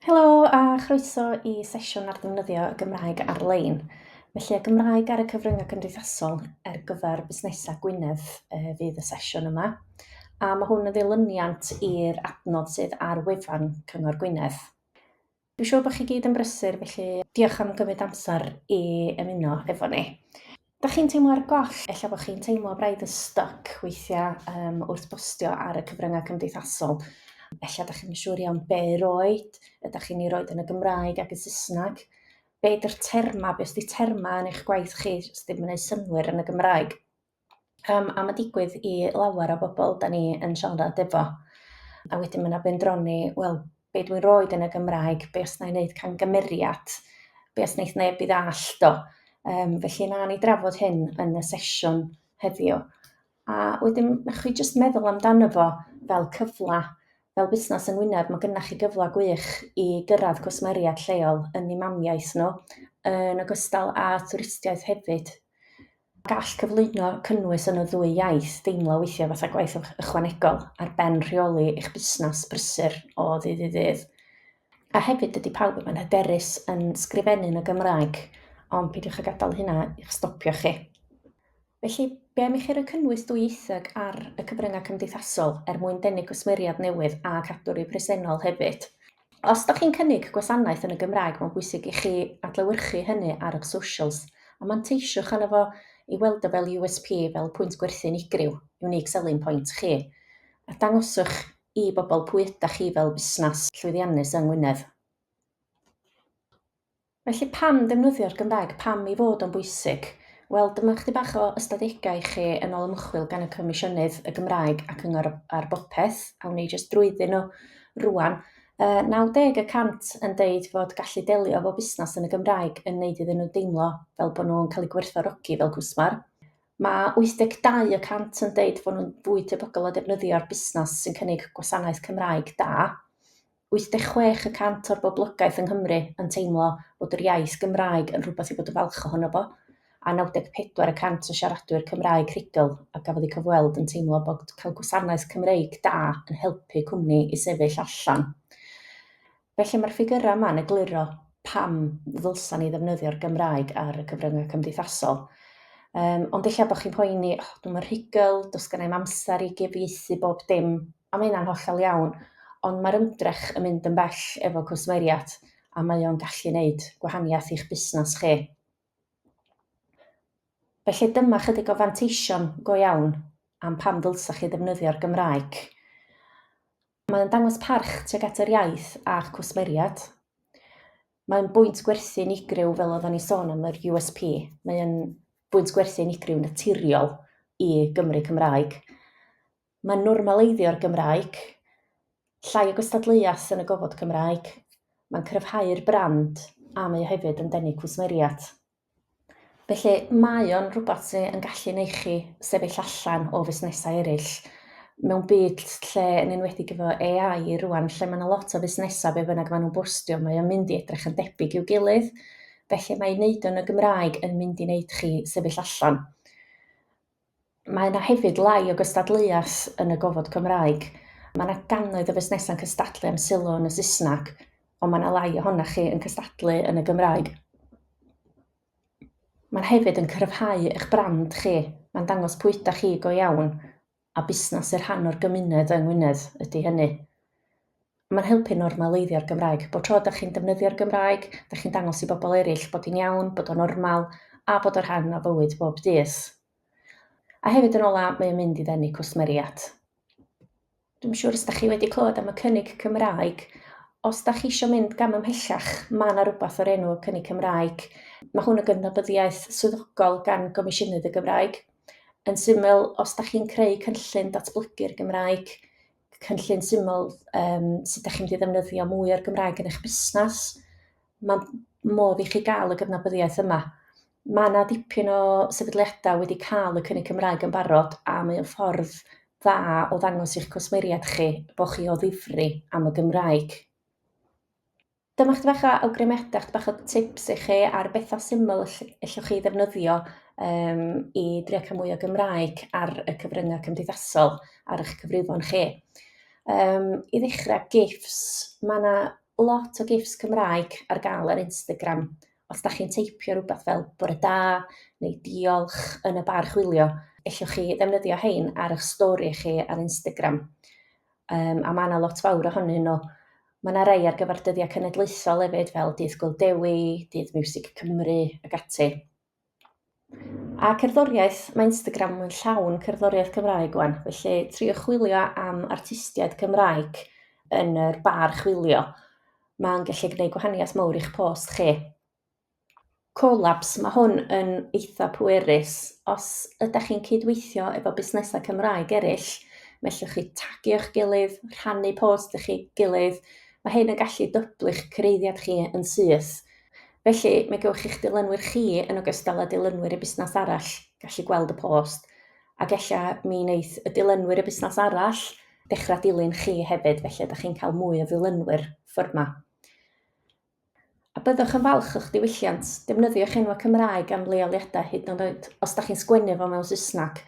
Helo a chroeso i sesiwn ar ddefnyddio y Gymraeg ar-lein. Felly, y Gymraeg ar y Cyfryngau Cymdeithasol gyfer busnesau Gwynedd fydd y sesiwn yma. A mae hwn yn ddilyniant i'r adnodd sydd ar wefan Cyngor Gwynedd. Dwi'n siŵr bod chi gyd yn brysur, felly diolch am gymryd amser i ymuno efo ni. Da chi'n teimlo ar goll, ella bod chi'n teimlo braidd yn stuck weithiau wrth bostio ar y Cyfryngau Cymdeithasol. Ella da chi'n siŵr iawn be roed, ydych chi'n ei roed yn y Gymraeg ac y Saesneg. Be ydy'r terma, be ydy'r terma yn eich gwaith chi, os ddim yn ei synwyr yn y Gymraeg. A mae digwydd i lawer o bobl da ni yn siarad efo. A wedyn mae yna bendroni, wel, be dwi'n roed yn y Gymraeg, be os na i wneud camgymeriad, be os wneud neb i ddallt o. Felly na ni drafod hyn yn y sesiwn heddiw. A wedyn, ych chi jyst meddwl amdano fo fel cyfla. Fel busnes yng Ngwynedd, mae gennych chi gyfle gwych i gyrraedd cwsmeriad lleol yn eu mamiaith nhw, yn ogystal â twristiaeth hefyd. Gall cyflwyno cynnwys yn y ddwy iaith deimlo weithiau fatha gwaith ychwanegol ar ben rheoli eich busnes brysur o ddydd i ddydd. A hefyd ydy pawb yma'n hyderus yn sgrifennu yn y Gymraeg, ond peidiwch â gadael hynna i'ch stopio chi. Felly, be am i chi roi cynnwys dwyieithog ar y Cyfryngau Cymdeithasol mwyn denu cwsmeriad newydd a cadw'r eu presennol hefyd? Os da chi'n cynnig gwasanaeth yn y Gymraeg, mae'n bwysig i chi adlewyrchu hynny ar eich socials, a manteisiwch arno fo i weld o fel USP, fel pwynt gwerthu unigryw, unique selling point chi, a dangoswch i bobl pwy ydych chi fel busnes llwyddiannus yng Ngwynedd. Felly pam defnyddio'r Gymraeg, pam i fod yn bwysig? Wel, dyma chdi bach o ystadegau chi yn ôl ymchwil gan y Comisiynydd y Gymraeg a Cyngor ar bopeth, awn ni jyst drwyddyn nhw rwan. 90% yn deud fod gallu delio efo busnes yn y Gymraeg yn neud iddyn nhw deimlo fel bod nhw'n cael eu gwerthfawrogi fel cwsmar. Mae 82% yn deud fod nhw'n fwy tebygol o defnyddio'r busnes sy'n cynnig gwasanaeth Cymraeg da. 86% o'r boblogaeth yng Nghymru yn teimlo bod yr iaith Gymraeg yn rhywbeth i bod yn falch ohono fo, a 94% o siaradwyr Cymraeg rhugl a gafodd eu cyfweld yn teimlo bod cael gwasanaeth Cymreig da yn helpu cwmni i sefyll allan. Felly mae'r ffigurau yma'n egluro pam ddylsa ni ddefnyddio'r Gymraeg ar y Cyfryngau Cymdeithasol. Ond ella bod chi'n poeni, dwi'n rhugl, does gen i'm amser i gyfieithu bob dim, a mae hynna'n hollol iawn, ond mae'r ymdrech yn mynd yn bell efo cwsmeriad, a mae o'n gallu wneud gwahaniaeth i'ch busnes chi. Felly dyma chydig o fanteision go iawn am pam ddylsa chi ddefnyddio'r Gymraeg. Mae'n dangos parch tuag at yr iaith a'ch cwsmeriad. Mae'n bwynt gwerthu unigryw fel oeddwn ni sôn am yr USP. Mae'n bwynt gwerthu unigryw naturiol i Gymru Cymraeg. Mae'n normaleidio'r Gymraeg, llai o gystadleuaeth yn y gofod Cymraeg. Mae'n cryfhau'r brand a mae hefyd yn denu cwsmeriad. Felly mae o'n rhywbeth sy'n gallu neu chi sefyll allan o fusnesau eraill. Mewn byd lle yn enwedig efo AI rwan, lle mae yna lot o fusnesau be bynnag maen nhw'n bostio, mae o'n mynd i edrych yn debyg i'w gilydd. Felly mae wneud o'n y Gymraeg yn mynd i wneud chi sefyll allan. Mae yna hefyd lai o gystadleuaeth yn y gofod Cymraeg. Mae yna gannoedd o fusnesau'n cystadlu am sylw yn y Saesneg, ond mae yna lai ohonach chi yn cystadlu yn y Gymraeg. Mae'n hefyd yn cryfhau eich brand chi. Mae'n dangos pwy ydych chi go iawn, a busnes yr rhan o'r gymuned yng Ngwynedd ydy hynny. Mae'n helpu normaleiddio'r Gymraeg. Bod tro ydych chi'n defnyddio'r Gymraeg, ydych chi'n dangos i bobl eraill bod hi'n iawn, bod o'n normal, a bod o'r rhan o fywyd bob dydd. A hefyd yn ola, mae'n mynd i ddenu cwsmeriad. Dwi'n siŵr os ydych chi wedi clywed am y cynnig Cymraeg, os ydych chi eisiau mynd gam ymhellach, mae yna rhywbeth o'r enw cynnig Cymraeg. Mae hwn yn gydnabyddiaeth swyddogol gan Gomisiynydd y Gymraeg. Yn syml, os ydych chi'n creu cynllun datblygu'r Gymraeg, cynllun syml sut ydych chi'n mynd i ddefnyddio mwy o'r Gymraeg yn eich busnes, mae modd i chi gael y gydnabyddiaeth yma. Mae yna dipyn o sefydliadau wedi cael y cynnig Cymraeg yn barod, a mae o'n ffordd dda o ddangos i'ch cwsmeriad chi bod chi o ddifri am y Gymraeg. Dyma chdi bach o awgrymiadau, chdi bach o tips i chi ar bethau syml allwch chi ddefnyddio i drio cael mwy o Gymraeg ar y Cyfryngau Cymdeithasol ar eich cyfrifon chi. I ddechrau, GIFs. Mae yna lot o gifs Cymraeg ar gael ar Instagram. Os da chi'n teipio rhywbeth fel bore da neu diolch yn y bar chwilio, ellwch chi ddefnyddio hein ar eich stori chi ar Instagram. A mae yna lot fawr ohonyn nhw. Mae yna rei ar gyfer dyddiau cenedlaethol hefyd fel Dydd Gwildewi, Dydd Miwsig Cymru ac ati. A cerddoriaeth, mae Instagram yn llawn cerddoriaeth Cymraeg wan, felly triwch chwilio am artistiaid Cymraeg yn yr bar chwilio. Mae'n gallu gwneud gwahaniaeth mawr i'ch post chi. Collabs, mae hwn yn eitha pwerus. Os ydych chi'n cydweithio efo busnesau Cymraeg eraill, mellwch chi tagio'ch gilydd, rhannu post i'ch gilydd. Mae hyn yn gallu dyblu'ch cyreiddiad chi yn syth. Felly, mae gewch chi'ch dilynwyr chi yn ogystal â dilynwyr y busnes arall gallu gweld y post. Ac ella mi wneith y dilynwyr y busnes arall dechrau dilyn chi hefyd, felly ydych chi'n cael mwy o dilynwyr ffordd yma. A byddwch yn falch o'ch diwylliant, defnyddiwch enwau Cymraeg am leoliadau hyd yn oed os da chi'n sgwennu fo mewn Saesneg.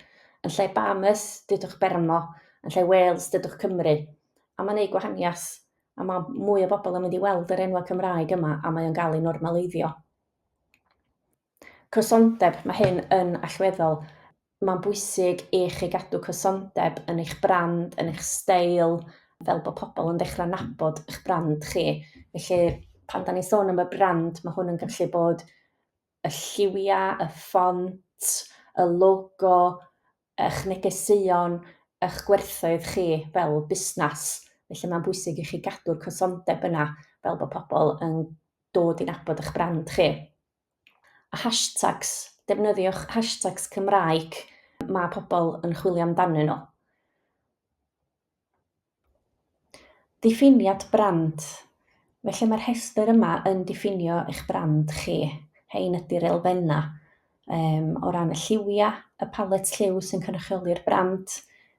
Yn lle Bamys, dydwch Bermo, yn lle Wales, dydwch Cymru. A mae'n neud gwahaniaeth, a mae mwy o bobl yn mynd i weld yr enwau Cymraeg yma, a mae'n cael ei normaleiddio. Cysondeb, mae hyn yn allweddol. Mae'n bwysig i chi gadw cysondeb yn eich brand, yn eich steil, fel bod pobl yn dechrau nabod eich brand chi. Felly, pan da ni'n sôn am y brand, mae hwn yn gallu bod y lliwiau, y ffont, y logo, eich negeseuon, eich gwerthoedd chi fel busnes. Felly mae'n bwysig i chi gadw'r cysondeb yna fel bod pobl yn dod i nabod eich brand chi. A hashtags, defnyddiwch hashtags Cymraeg, mae pobl yn chwilio amdanyn nhw. Diffiniad brand. Felly mae'r rhestr yma yn diffinio eich brand chi. Hein ydy'r elfennau. O ran y lliwiau, y palet lliw sy'n cynrychioli'r brand.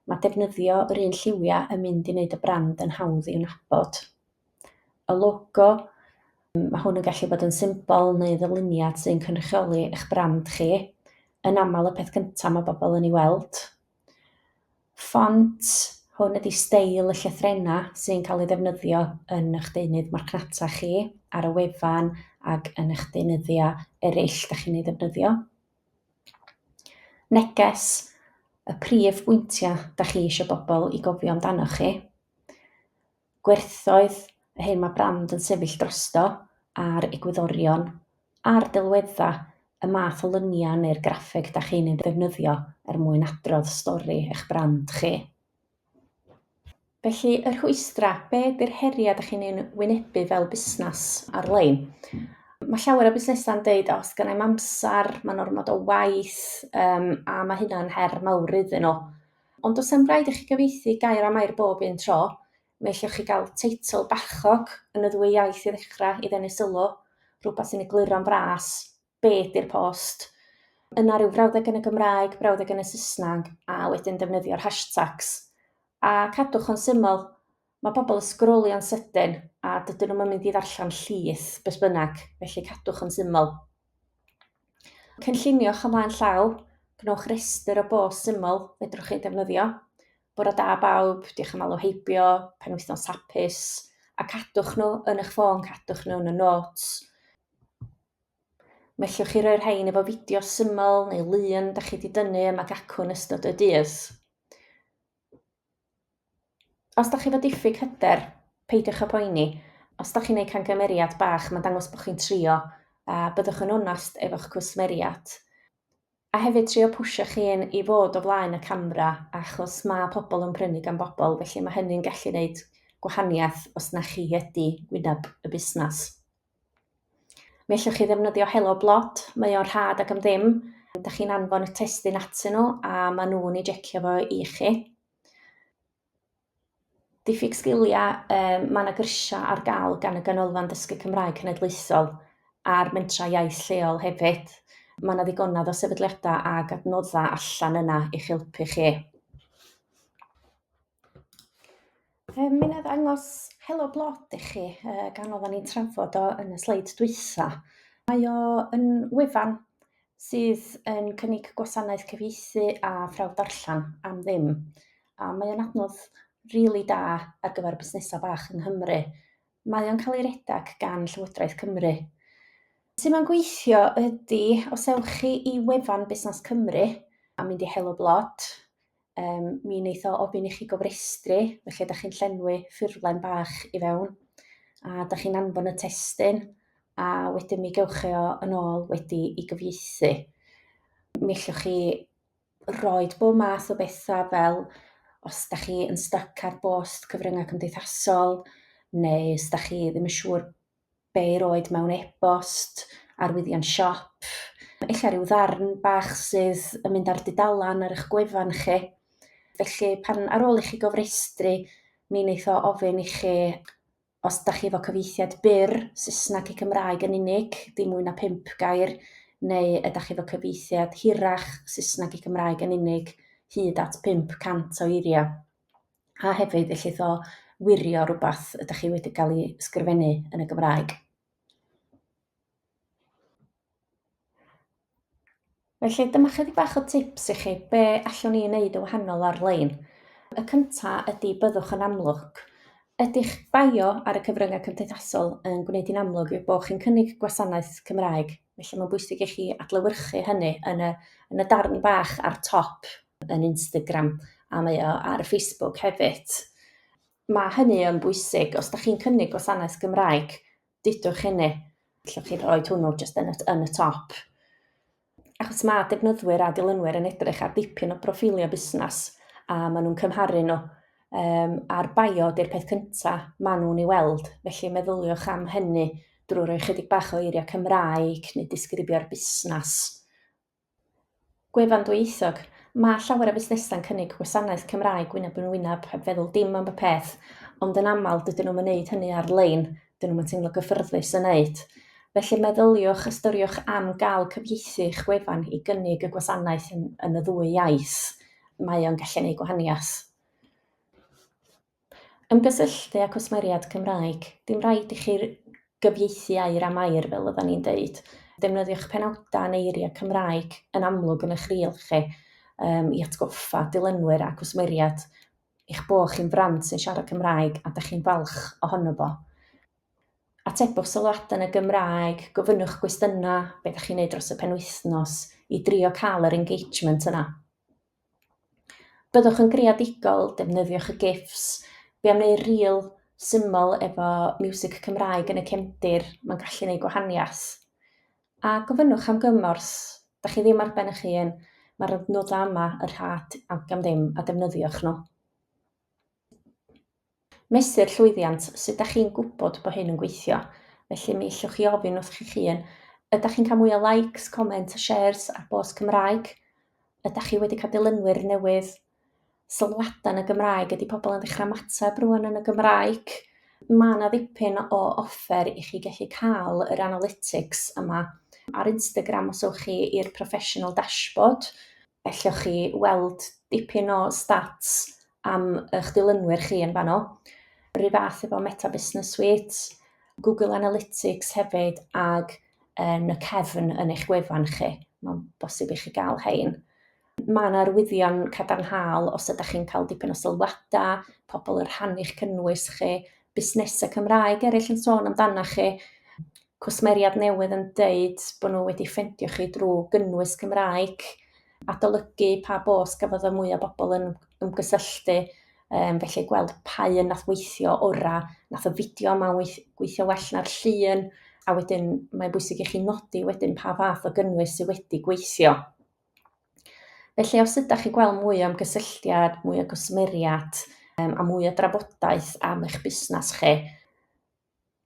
Mae defnyddio yr un lliwiau yn mynd i wneud y brand yn hawdd i'w nabod. Y logo, mae hwn yn gallu bod yn symbol neu ddyluniad sy'n cynrychioli eich brand chi. Yn aml y peth cyntaf mae bobl yn ei weld. Font, hwn ydy steil y llythrennau sy'n cael ei ddefnyddio yn eich deunydd marchnata chi, ar y wefan ac yn eich deunyddiau eraill da chi'n ei ddefnyddio. Neges, y prif bwyntiau da chi eisiau bobl i gofio amdano chi. Gwerthoedd, hyn mae brand yn sefyll drosto, a'r egwyddorion, a'r delweddau, y math o lyniau neu'r graffeg da chi'n ei ddefnyddio mwyn adrodd stori eich brand chi. Felly, yr rhwystra, be ydy'r heriau da chi'n ei wynebu fel busnes ar-lein? Mae llawer o busnesau'n deud os gennai'm amser, mae'n ormod o waith, a mae hynna'n her mawr iddyn nhw. Ond os ym rhaid i chi gyfieithu gair a Mae'r bob un tro, mae allwch chi gael teitl bachog yn y ddwy iaith i ddechrau i ddenu sylw, rhywbeth sy'n egluro'n fras, be ydy'r post, yna rhyw frawddeg yn y Gymraeg, brawddeg yn y Saesneg, a wedyn defnyddio'r hashtags. A cadwch yn syml, mae pobl yn sgrolio'n sydyn, a dydyn nhw'n mynd i ddarllen llys beth bynnag, felly cadwch yn syml. Cynlluniwch ymlaen llaw, gnewch restr o bost syml fedrwch chi defnyddio. Bore da bawb, diolch am alw heibio, penwythnos hapus, a cadwch nhw yn eich ffôn, cadwch nhw yn y notes. Mellwch chi roi'r rhain efo fideo syml neu lun da chi wedi dynnu am ag acw yn ystod y dydd. Os da chi fod diffyg hyder, peidiwch â poeni. Os da chi'n gwneud camgymeriad bach, mae'n dangos bod chi'n trio, a byddwch yn onest efo'ch cwsmeriad. A hefyd trio pwysio chi'n i fod o flaen y camera, achos mae pobl yn prynu gan bobl, felly mae hynny'n gallu gwneud gwahaniaeth os na chi ydy wyneb y busnes. Mi allwch chi ddefnyddio Helo Blot, mae o'n rhad ac am ddim. Da chi'n anfon y testun atyn nhw, a maen nhw'n ei jecio fo i chi. Diffyg sgiliau, mae yna gyrsiau ar gael gan y Ganolfan Dysgu Cymraeg Cenedlaethol a'r Mentra Iaith Lleol hefyd. Mae yna ddigonedd o sefydliadau ac adnoddau allan yna i'ch helpu chi. Mi wna i ddangos Helo Blot i chi, gan oedden ni'n trafod o yn y sleid dwytha. Mae o yn wefan sydd yn cynnig gwasanaeth cyfieithu a phrawf darllen am ddim. A mae o'n adnodd rili da ar gyfer busnesau bach yng Nghymru. Mae o'n cael ei redag gan Llywodraeth Cymru. Sut mae'n gweithio ydy, os ewch chi i wefan Busnes Cymru a mynd i Helo Blot, mi wneith o ofyn i chi gofrestru, felly ydych chi'n llenwi ffurflen bach i fewn, a ydych chi'n anfon y testun, a wedyn mi gewch chi o yn ôl wedi i gyfieithu. Mi allwch chi roed bob math o bethau fel os ydych chi yn styc ar bost Cyfryngau Cymdeithasol, neu os ydych chi ddim yn siŵr be i roed mewn e-bost, arwyddion siop, ella ryw ddarn bach sydd yn mynd ar dudalan ar eich gwefan chi. Felly pan ar ôl i chi gofrestru, mi wneith o ofyn i chi os ydych chi efo cyfieithiad byr, Saesneg i Gymraeg yn unig, dim mwy na 5 gair, neu ydych chi efo cyfieithiad hirach, Saesneg i Gymraeg yn unig, hyd at 500 o eiriau. A hefyd ellith o wirio rhywbeth ydych chi wedi cael ei ysgrifennu yn y Gymraeg. Felly dyma chydig bach o tips i chi be allwn ni wneud yn wahanol ar-lein. Y cyntaf ydy byddwch yn amlwg. Ydych bio ar y Cyfryngau Cymdeithasol yn gwneud i'n amlwg yw bod chi'n cynnig gwasanaeth Cymraeg. Felly mae'n bwysig i chi adlewyrchu hynny yn y darn bach ar top yn Instagram a mae o ar Facebook hefyd. Mae hynny yn bwysig. Os ydych chi'n cynnig gwasanaeth Gymraeg, dudwch hynny. Allwch chi roi hwnnw jyst yn y top. Achos mae defnyddwyr a dilynwyr yn edrych ar dipyn o proffilio busnes a maen nhw'n cymharu nhw. A'r bio di'r peth cyntaf maen nhw'n ei weld, felly meddyliwch am hynny drwy roi chydig bach o eiriau Cymraeg neu disgrifio'r busnes. Gwefan dwyieithog. Mae llawer o busnesau'n cynnig gwasanaeth Cymraeg wyneb yn wyneb heb feddwl dim am y peth, ond yn aml dydyn nhw'n wneud hynny ar-lein, dydyn nhw'n teimlo gyffyrddus yn wneud. Felly meddyliwch, ystyriwch am gael cyfieithu eich gwefan i gynnig y gwasanaeth yn y ddwy iaith. Mae o'n gallu gwneud gwahaniaeth. Ymgysylltu â cwsmeriad Cymraeg. Dim rhaid i chi gyfieithu air a Mae'r fel oedden ni'n deud. Defnyddiwch penawdau neu eiriau Cymraeg yn amlwg yn eich reel chi i atgoffa dilynwyr a cwsmeriad eich bod chi'n brand sy'n siarad Cymraeg a ydych chi'n falch ohono fo. Atebwch sylwadau yn y Gymraeg, gofynnwch gwestiynau, beth ydych chi'n neud dros y penwythnos, i drio cael yr engagement yna. Byddwch yn greadigol, defnyddiwch y GIFs, be am wneud reel syml efo miwsig Cymraeg yn y cefndir, mae'n gallu gwneud gwahaniaeth. A gofynnwch am gymorth, da chi ddim ar ben eich hun, mae'r adnoddau yma yr rhad am ddim a defnyddiwch nhw. Mesur llwyddiant, sut ydych chi'n gwybod bod hyn yn gweithio? Felly mi allwch chi ofyn wrth eich hun, ydych chi'n cael mwy o likes, comment a shares ar bost Cymraeg? Ydych chi wedi cael dilynwyr newydd? Sylwadau yn y Gymraeg, ydy pobl yn dechrau ymateb rwan yn y Gymraeg? Mae yna ddipyn o offer i chi gallu cael yr analytics yma. Ar Instagram os ewch chi i'r professional dashboard, allwch chi weld dipyn o stats am eich dilynwyr chi yn fanno. Rwy fath efo Meta Business Suite, Google Analytics hefyd ag yn y cefn yn eich gwefan chi. Mae'n bosib i chi gael hein. Mae yna arwyddion cadarnhaol os ydych chi'n cael dipyn o sylwadau, pobl yn rhannu'ch cynnwys chi, busnesau Cymraeg eraill yn sôn amdana chi, cwsmeriad newydd yn deud bod nhw wedi ffendio chi drwy gynnwys Cymraeg, adolygu pa bos gafodd o mwy o bobl yn ymgysylltu, felly gweld pa un nath weithio ora, nath y fideo yma gweithio well na'r llun, a wedyn mae'n bwysig i chi nodi wedyn pa fath o gynnwys sydd wedi gweithio. Felly os ydych chi gweld mwy o ymgysylltiad, mwy o gwsmeriad a mwy o drafodaeth am eich busnes chi,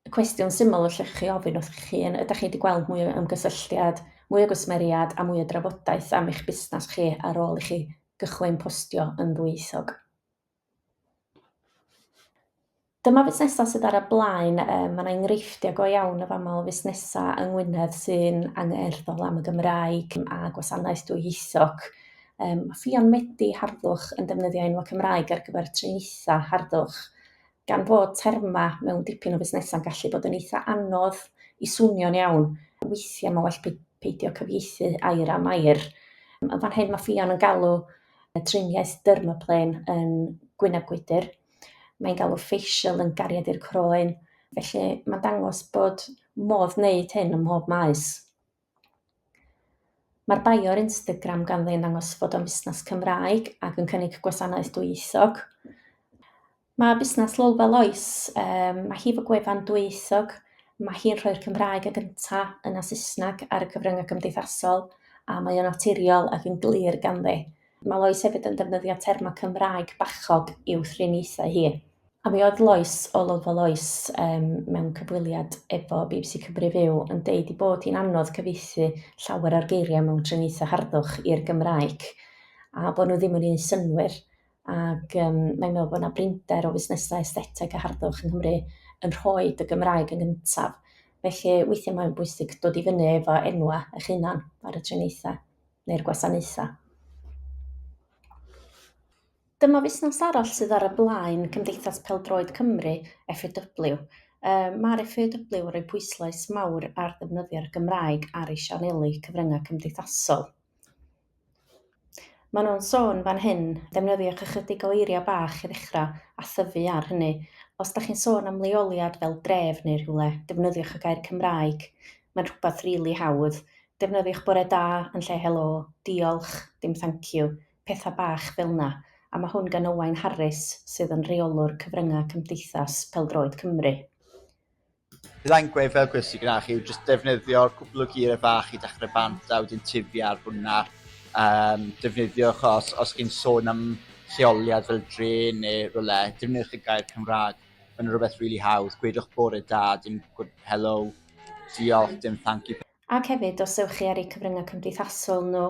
y cwestiwn syml allwch chi ofyn wrth eich hun, ydych chi wedi gweld mwy o ymgysylltiad, mwy o gwsmeriad a mwy o drafodaeth am eich busnes chi ar ôl i chi gychwyn postio yn ddwyieithog. Dyma busnesau sydd ar y blaen, mae'n enghreifftiau go iawn o famol busnesau yng Gwynedd sy'n angerddol am y Gymraeg a gwasanaeth dwyieithog. Mae ffïon Medi harddwch yn defnyddio enwau Cymraeg ar gyfer triniaethau harddwch. Gan fod terma mewn dipyn o busnesau'n gallu bod yn eitha anodd i swnio'n iawn, weithiau mae well peidio cyfieithu air a Mae'r. Fan hyn mae ffïon yn galw triniaeth dermaplane yn Gwynedd Gwydr. Mae'n galw facial yn gariad i'r croen, Felly mae'n dangos bod modd wneud hyn ym mhob maes. Mae'r bio ar Instagram ganddi'n dangos fod o'n busnes Cymraeg ac yn cynnig gwasanaeth dwyieithog. Mae busnes Lolfa Lois, mae hi fy gwefan dwyieithog. Mae hi'n rhoi'r Cymraeg y gyntaf yn y Saesneg ar y Cyfryngau Cymdeithasol, a mae o'n naturiol ac yn glir ganddi. Mae Lois hefyd yn defnyddio termau Cymraeg bachog i'w thriniaethau hi. A mi oedd Lois o Lolfa Lois mewn cyfweliad efo BBC Cymru Fyw yn deud i bod hi'n anodd cyfieithu llawer o'r geiriau mewn triniaethau harddwch i'r Gymraeg, a bod nhw ddim yn un synwyr. Ac mae'n meddwl bod yna brinder o fusnesau estetig a harddwch yng Nghymru yn rhoi y Gymraeg yn gyntaf. Felly weithiau mae'n bwysig dod i fyny efo enwau eich hunan ar y triniaethau neu'r gwasanaethau. Dyma busnes arall sydd ar y blaen Cymdeithas Pêl-droed Cymru, effeithiol. Mae'r effeithiol yn rhoi pwyslais mawr ar ddefnyddio'r Gymraeg ar ei sianelu Cyfryngau Cymdeithasol. Maen nhw'n sôn fan hyn, defnyddiwch ychydig o eiriau bach i ddechrau a thyfu ar hynny. Os da chi'n sôn am leoliad fel dref neu rhywle, defnyddiwch y gair Cymraeg. Mae'n rhywbeth rili hawdd. Defnyddiwch bore da yn lle helo, diolch, dim thank you, pethau bach fel yna. A mae hwn gan Owain Harris sydd yn reolwr Cyfryngau Cymdeithas Pêl-droed Cymru. Byddai'n gweud fel gwrs i gyda chi yw jyst defnyddio'r cwbl o geiriau bach i dechrau bant a wedyn tifu ar hwnna. Defnyddiwch os chi'n sôn am lleoliad fel dre neu rhywle, defnyddiwch y gair Cymraeg. Mae'n rhywbeth rili hawdd. Gwedwch bore da, dim hello, diolch, dim thank you. Ac hefyd, os ewch chi ar eu Cyfryngau Cymdeithasol nhw,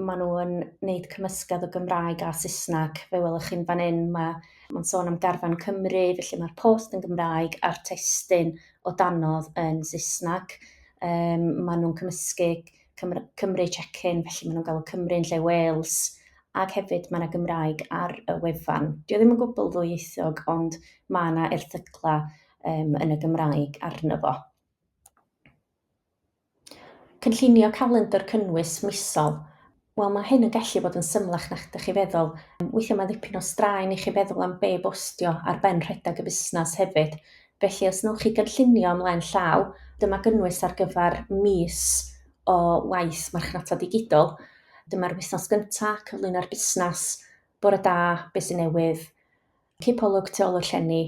maen nhw yn gwneud cymysgedd o Gymraeg a Saesneg. Fe welwch chi'n fan hyn, mae'n sôn am garfan Cymru, felly mae'r post yn Gymraeg a'r testun o danodd yn Saesneg. Maen nhw'n cymysgu Cymru check-in, felly maen nhw'n gael Cymru yn lle Wales, ac hefyd mae yna Gymraeg ar y wefan. Dio ddim yn gwbl ddwyieithog, ond mae yna erthyglau yn y Gymraeg arno fo. Cynllunio calendar cynnwys misol. Wel, mae hyn yn gallu bod yn symlach na ydych chi feddwl. Weithiau mae ddipyn o straen i chi feddwl am be bostio ar ben rhedeg y busnes hefyd. Felly, os nwch chi gynllunio ymlaen llaw, dyma gynnwys ar gyfer mis o waith marchnata digidol. Dyma'r wythnos gyntaf, cyflwyno'r busnes, bore da, be sy'n newydd, cipolwg tu ôl y llenni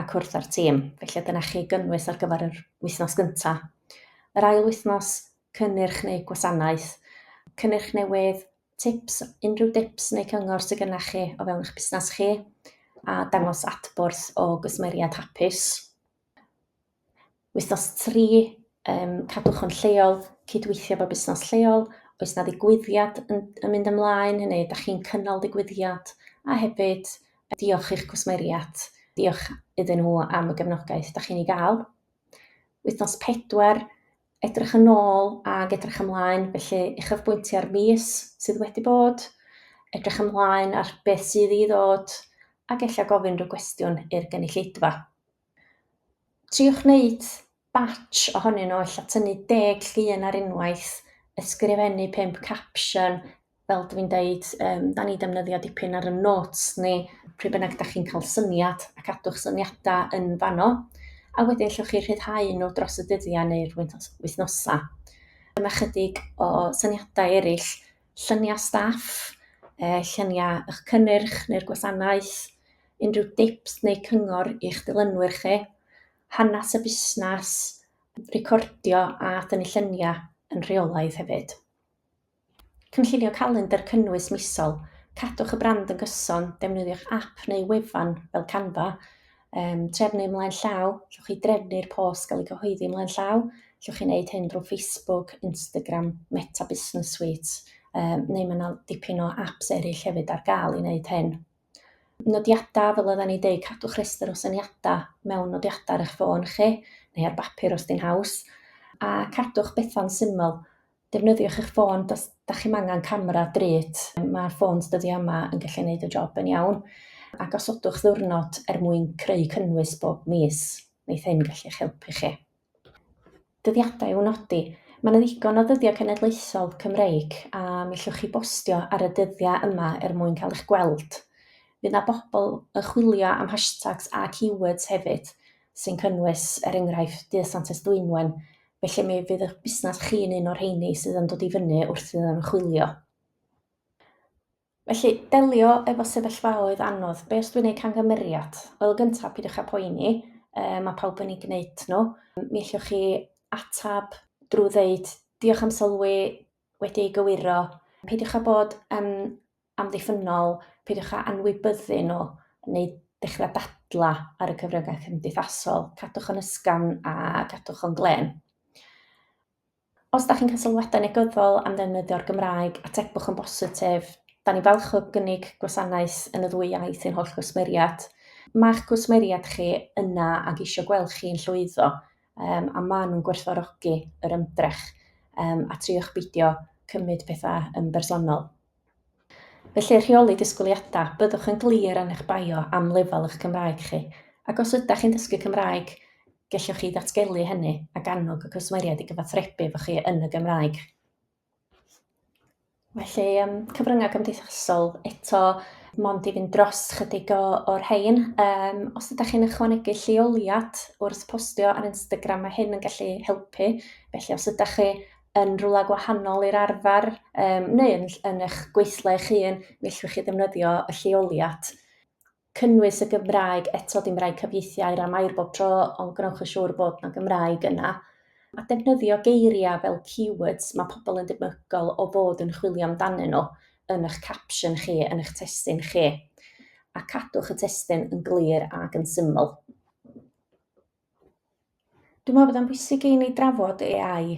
a cwrdd â'r tîm. Felly, dyna chi gynnwys ar gyfer yr wythnos gyntaf. Yr ail wythnos, cynnyrch neu gwasanaeth, cynnyrch newydd, tips, unrhyw dips neu cyngor sydd gennych chi o fewn eich busnes chi, a dangos adborth o gysmeriad hapus. Wythnos 3, cadwch yn lleol, cydweithio efo busnes lleol, oes na ddigwyddiad yn mynd ymlaen, neu ydych chi'n cynnal digwyddiad, a hefyd diolch i'ch gwsmeriad, diolch iddyn nhw am y gefnogaeth ydych chi'n ei gael. Wythnos 4, edrych yn ôl ac edrych ymlaen, felly uchafbwyntio ar mis sydd wedi bod, edrych ymlaen ar beth sydd i ddod, ac ella gofyn rhyw gwestiwn i'r gynulleidfa. Triwch wneud batch ohonyn nhw, ella tynnu 10 llun ar unwaith, ysgrifennu 5 caption, fel dwi'n deud, da ni defnyddio dipyn ar y notes ni, pryd bynnag da chi'n cael syniad, a cadwch syniadau yn fano. A wedyn llwch chi rhyddhau nhw dros y dyddiau neu'r wythnosau. Dyma chydig o syniadau eraill, lluniau staff, lluniau eich cynnyrch neu'r gwasanaeth, unrhyw dips neu cyngor i'ch dilynwyr chi, hanes y busnes, recordio a dynnu lluniau yn rheolaidd hefyd. Cynllunio calendar cynnwys misol, cadwch y brand yn gyson, defnyddiwch app neu wefan fel Canva, trefnu ymlaen llaw, llwch chi drefnu'r post gael ei gyhoeddi ymlaen llaw, llwch chi wneud hyn drwy Facebook, Instagram, Meta Business Suite, neu mae yna dipyn o apps eraill hefyd ar gael i wneud hyn. Nodiadau, fel oedden ni deud, cadwch rhestr o syniadau mewn nodiadau ar eich ffôn chi, neu ar bapur os di'n haws, a cadwch betha'n syml. Defnyddiwch eich ffôn, da chi'n angen camera drud, mae'r ffôns dyddiau yma yn gallu gwneud y job yn iawn, a gosodwch ddiwrnod mwyn creu cynnwys bob mis, wneith hyn gallu helpu chi. Dyddiadau i'w nodi. Mae yna ddigon o ddyddiau cenedlaethol Cymreig a mi llwch chi bostio ar y dyddiau yma mwyn cael eich gweld. Fydd yna bobl yn chwilio am hashtags a keywords hefyd, sy'n cynnwys enghraifft Santes Dwynwen, felly mi fydd eich busnes chi'n un o'r rheini sydd yn dod i fyny wrth iddyn nhw chwilio. Felly, delio efo sefyllfaoedd anodd. Be os dwi'n gwneud camgymeriad? Wel, gyntaf, pidwch â poeni, mae pawb yn ei gwneud nhw. Mi allwch chi atab drwy ddeud, diolch am sylwi, wedi ei gywiro. Peidiwch â bod amddiffynol, peidiwch â anwybyddu nhw, neu dechrau dadla ar y cyfryngau cymdeithasol. Cadwch yn ysgafn a cadwch yn glen. Os da chi'n cael sylwadau negyddol am ddefnyddio'r Gymraeg, ategwch yn bositif. Da ni falch o gynnig gwasanaeth yn y ddwy iaith ein holl gwsmeriad. Mae'ch gwsmeriad chi yna ac eisiau gweld chi'n llwyddo, a maen nhw'n gwerthfawrogi yr ymdrech, a triwch beidio cymryd pethau yn bersonol. Felly, rheoli disgwyliadau, byddwch yn glir yn eich bio am lefel eich Cymraeg chi. Ac os ydych chi'n dysgu Cymraeg, gellwch chi ddatgelu hynny ac annog y cwsmeriad i gyfathrebu efo chi yn y Gymraeg. Felly, cyfryngau cymdeithasol, eto, mond i fynd dros chydig o'r rhain. Os ydych chi'n ychwanegu lleoliad wrth postio ar Instagram, mae hyn yn gallu helpu. Felly, os ydych chi yn rhywle gwahanol i'r arfer, neu yn eich gweithle eich hun, gellwch chi ddefnyddio y lleoliad. Cynnwys y Gymraeg, eto dim rhaid cyfieithiau a Mae'r bob tro, ond gnewch yn siŵr bod na Gymraeg yna. A defnyddio geiriau fel keywords mae pobl yn debygol o fod yn chwilio amdanyn nhw yn eich caption chi, yn eich testun chi. A cadwch y testun yn glir ac yn syml. Dwi'n meddwl bod yn bwysig i ni drafod AI,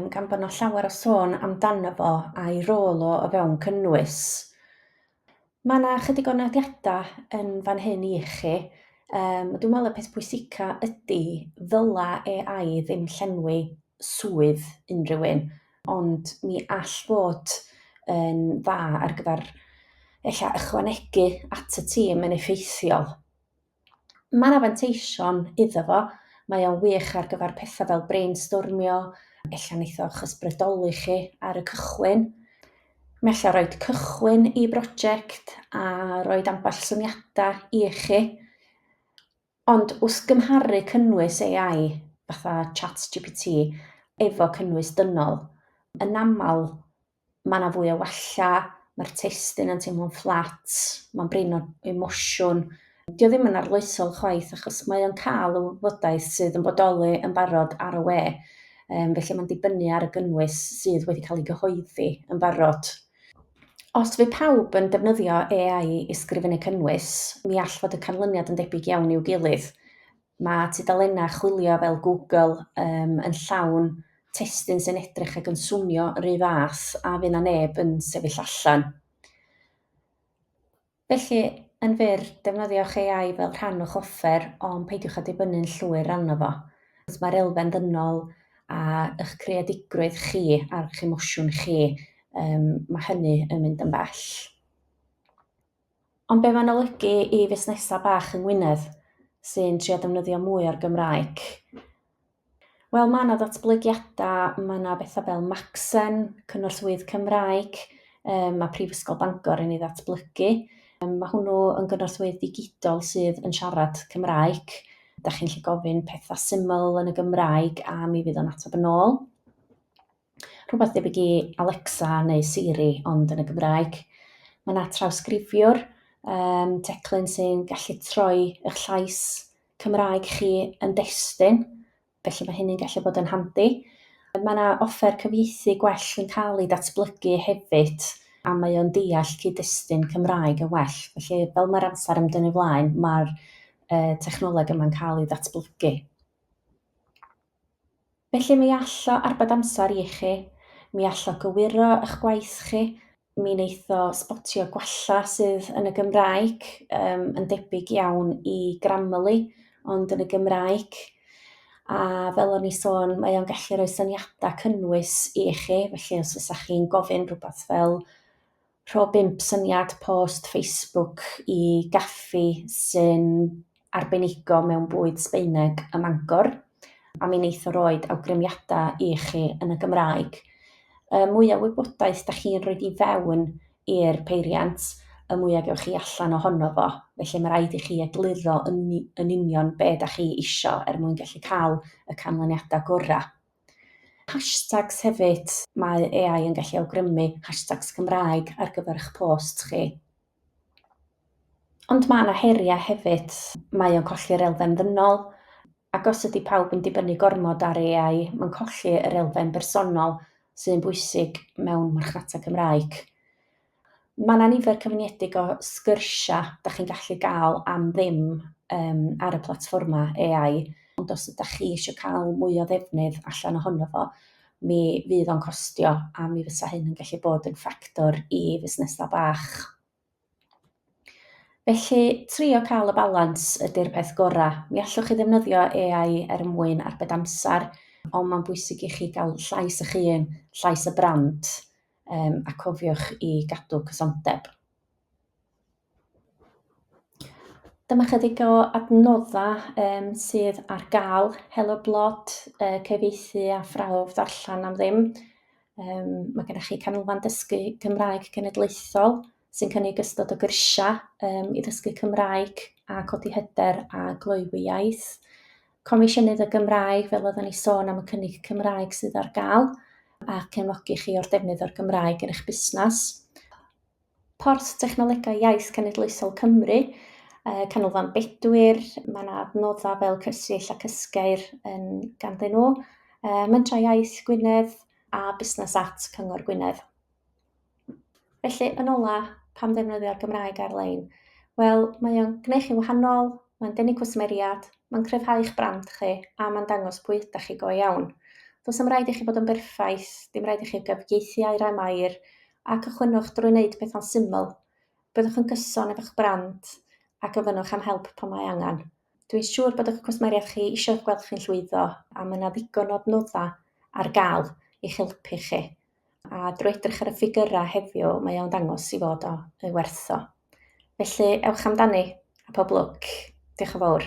gan bod yna llawer o sôn amdano fo a'i rôl o fewn cynnwys. Mae yna chydig o nodiadau yn fan hyn i chi. Dwi'n meddwl y peth pwysica ydy ddyla AI ddim llenwi swydd unrhyw un, ond mi all fod yn dda ar gyfer ychwanegu at y tîm yn effeithiol. Mae'n fanteision iddo fo, mae o'n wych ar gyfer pethau fel brainstormio, neitho'ch ysbrydoli chi ar y cychwyn. Mi allai roi cychwyn i brosiect a roi ambell syniadau i chi. Ond wrth gymharu cynnwys AI, fatha ChatGPT, efo cynnwys dynol, yn aml mae yna fwy o walla, mae'r testun yn teimlo'n fflat, mae'n brin o emosiwn. Dio ddim yn arloesol chwaith, achos mae o'n cael y wybodaeth sydd yn bodoli yn barod ar y we, felly mae'n dibynnu ar y gynnwys sydd wedi cael ei gyhoeddi yn barod. Os fydd pawb yn defnyddio AI i ysgrifennu cynnwys, mi all fod y canlyniad yn debyg iawn i'w gilydd. Mae tudalennau chwilio fel Google yn llawn testun sy'n edrych ac yn swnio yr un fath a fydd na neb yn sefyll allan. Felly, yn fyr, defnyddiwch AI fel rhan o'ch offer, ond peidiwch â dibynnu'n llwyr arno fo. Mae'r elfen ddynol a eich creadigrwydd chi a'r eich emosiwn chi, mae hynny yn mynd yn bell. Ond be mae'n olygu i fusnesau bach yng Gwynedd sy'n trio defnyddio mwy o'r Gymraeg? Wel, mae yna ddatblygiadau, mae yna bethau fel Macsen, cynorthwydd Cymraeg, mae Prifysgol Bangor yn ei ddatblygu. Mae hwnnw yn gynorthwydd digidol sydd yn siarad Cymraeg. Da chi'n gallu gofyn pethau syml yn y Gymraeg a mi fydd o'n ateb yn ôl. Rhywbeth debyg i Alexa neu Siri, ond yn y Gymraeg. Mae yna trawsgrifiwr, teclyn sy'n gallu troi eich llais Cymraeg chi yn destun, felly mae hynny'n gallu bod yn handi. Mae yna offer cyfieithu gwell yn cael ei datblygu hefyd, a mae o'n deall cyd-destun Cymraeg yn well. Felly, fel mae'r amser yn dynnu flaen, mae'r technoleg yma'n cael ei datblygu. Felly, mi all o arbed amser i chi, mi all o gywiro eich gwaith chi, mi wneith o sbotio gwalla sydd yn y Gymraeg, yn debyg iawn i Grammarly, ond yn y Gymraeg. A fel o'n i sôn, mae o'n gallu rhoi syniadau cynnwys i chi, felly os ydych chi'n gofyn rhywbeth fel rho 5 syniad post Facebook i gaffi sy'n arbenigo mewn bwyd Sbaeneg ym Mangor, a mi wneith o roed awgrymiadau i chi yn y Gymraeg. Mwy o wybodaeth da chi'n rhoi i fewn i'r peiriant, y mwyaf gewch chi allan ohono fo. Felly mae rhaid i chi egluro yn union be da chi isio mwyn gallu cael y canlyniadau gorau. Hashtags hefyd, mae AI yn gallu awgrymu hashtags Cymraeg ar gyfer eich post chi. Ond mae yna heriau hefyd, mae o'n colli'r elfen ddynol, ac os ydy pawb yn dibynnu gormod ar AI, mae'n colli yr elfen bersonol sy'n bwysig mewn marchnata Cymraeg. Mae yna nifer cyfyniedig o sgyrsia da chi'n gallu gael am ddim ar y platfforma AI, ond os ydych chi eisiau cael mwy o ddefnydd allan ohono fo, mi fydd o'n costio a mi fysa hyn yn gallu bod yn ffactor i fusnesau bach. Felly, trio cael y balans ydy'r peth gorau. Mi allwch chi ddefnyddio AI mwyn arbed amser, ond mae'n bwysig i chi gael llais eich hun, llais y brand, a cofiwch i gadw cysondeb. Dyma chydig o adnoddau sydd ar gael. Helo blog, cyfieithu a phrawf darllen am ddim. Mae gennych chi canolfan dysgu Gymraeg genedlaethol sy'n cynnig ystod o gyrsiau i ddysgu Cymraeg a codi hyder a gloywi iaith. Comisiynydd y Gymraeg, fel oeddwn ni sôn am y cynnig Cymraeg sydd ar gael, a cefnogi chi o'r defnydd o'r Gymraeg yn eich busnes. Port Technolegau Iaith Cenedlaethol Cymru, canolfan bedwyr, mae yna adnoddau fel cysill a cysgeir ganddyn nhw, mentra iaith Gwynedd a busnes cyngor Gwynedd. Felly, yn ola, pam ddefnyddio'r Gymraeg ar-lein? Wel, mae o'n gwneud chi'n wahanol, mae'n denu cwsmeriad, mae'n cryfhau eich brand chi, a mae'n dangos pwy ydych chi go iawn. Does am rhaid i chi bod yn berffaith, dim rhaid i chi gyfieithu a'r Mae'r, a cychwynnwch drwy wneud pethau'n syml. Byddwch yn gyson efo'ch brand, a gofynnwch am help pan mae angen. Dwi'n siŵr bod eich cwsmeriad chi eisiau gweld chi'n llwyddo, a mae yna ddigon o adnoddau ar gael i'ch helpu chi. A drwy edrych ar y ffigurau heddiw, mae o'n dangos i fod o werth o. Felly, ewch amdani, a pob lwc. Diolch yn fawr.